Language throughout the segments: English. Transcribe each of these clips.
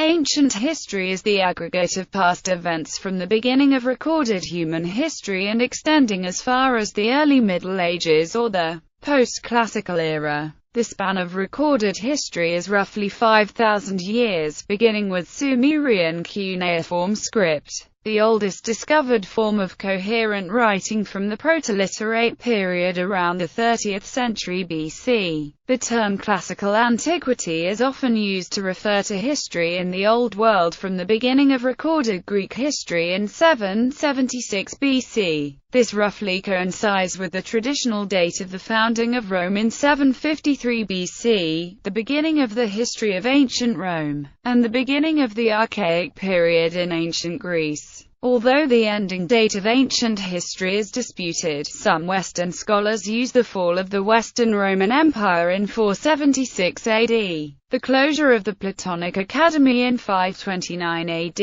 Ancient history is the aggregate of past events from the beginning of recorded human history and extending as far as the early Middle Ages or the post-classical era. The span of recorded history is roughly 5,000 years, beginning with Sumerian cuneiform script, the oldest discovered form of coherent writing from the Proto-Literate period around the 30th century BC. The term classical antiquity is often used to refer to history in the Old World from the beginning of recorded Greek history in 776 BC. This roughly coincides with the traditional date of the founding of Rome in 753 BC, the beginning of the history of ancient Rome, and the beginning of the Archaic period in ancient Greece. Although the ending date of ancient history is disputed, some Western scholars use the fall of the Western Roman Empire in 476 AD, the closure of the Platonic Academy in 529 AD,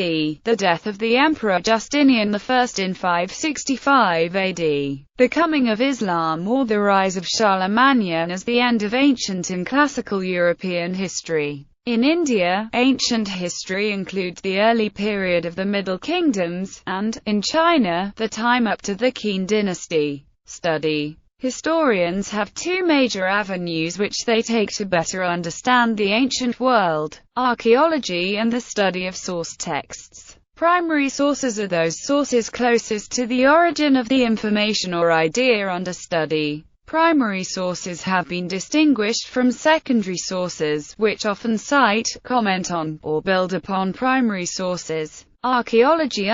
the death of the Emperor Justinian I in 565 AD, the coming of Islam or the rise of Charlemagne as the end of ancient and classical European history. In India, ancient history includes the early period of the Middle Kingdoms, and, in China, the time up to the Qin dynasty. Study. Historians have two major avenues which they take to better understand the ancient world: archaeology and the study of source texts. Primary sources are those sources closest to the origin of the information or idea under study. Primary sources have been distinguished from secondary sources, which often cite, comment on, or build upon primary sources. Archaeology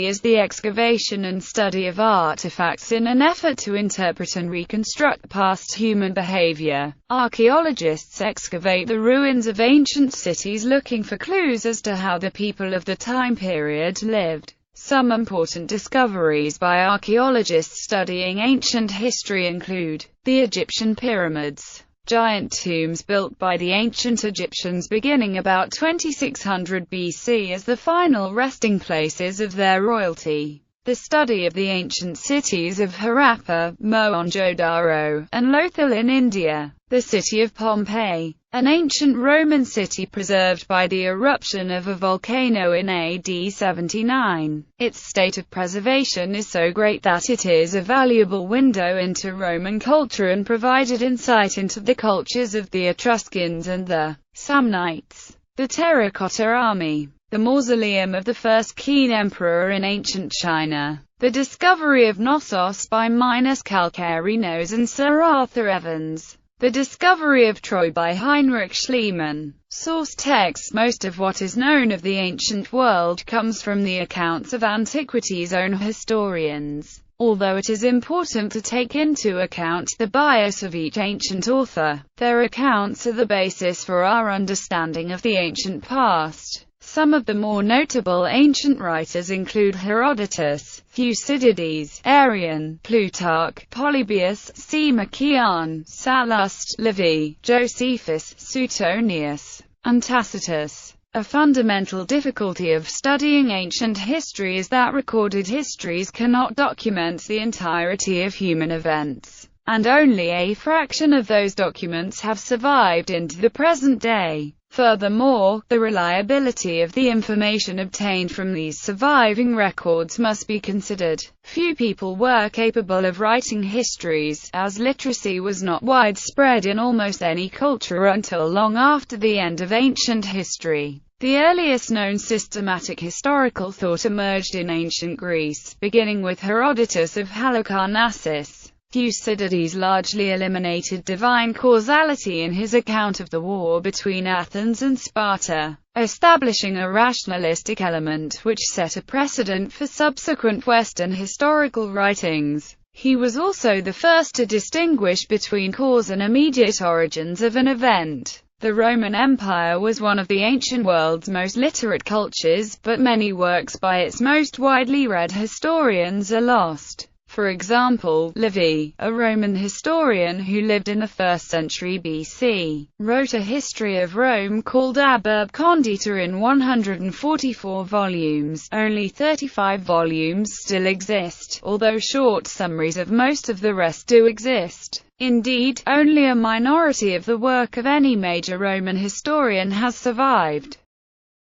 is the excavation and study of artifacts in an effort to interpret and reconstruct past human behavior. Archaeologists excavate the ruins of ancient cities looking for clues as to how the people of the time period lived. Some important discoveries by archaeologists studying ancient history include the Egyptian pyramids, giant tombs built by the ancient Egyptians beginning about 2600 BC as the final resting places of their royalty. The study of the ancient cities of Harappa, Mohenjo-daro, and Lothal in India. The city of Pompeii, an ancient Roman city preserved by the eruption of a volcano in AD 79. Its state of preservation is so great that it is a valuable window into Roman culture and provided insight into the cultures of the Etruscans and the Samnites. The Terracotta Army, the mausoleum of the first Qin emperor in ancient China. The discovery of Knossos by Minos Calcarinos and Sir Arthur Evans. The discovery of Troy by Heinrich Schliemann. Source texts. Most of what is known of the ancient world comes from the accounts of Antiquity's own historians. Although it is important to take into account the bias of each ancient author, their accounts are the basis for our understanding of the ancient past. Some of the more notable ancient writers include Herodotus, Thucydides, Arrian, Plutarch, Polybius, Simokian, Sallust, Livy, Josephus, Suetonius, and Tacitus. A fundamental difficulty of studying ancient history is that recorded histories cannot document the entirety of human events, and only a fraction of those documents have survived into the present day. Furthermore, the reliability of the information obtained from these surviving records must be considered. Few people were capable of writing histories, as literacy was not widespread in almost any culture until long after the end of ancient history. The earliest known systematic historical thought emerged in ancient Greece, beginning with Herodotus of Halicarnassus. Thucydides largely eliminated divine causality in his account of the war between Athens and Sparta, establishing a rationalistic element which set a precedent for subsequent Western historical writings. He was also the first to distinguish between cause and immediate origins of an event. The Roman Empire was one of the ancient world's most literate cultures, but many works by its most widely read historians are lost. For example, Livy, a Roman historian who lived in the 1st century BC, wrote a history of Rome called Ab Urb Condita in 144 volumes. Only 35 volumes still exist, although short summaries of most of the rest do exist. Indeed, only a minority of the work of any major Roman historian has survived.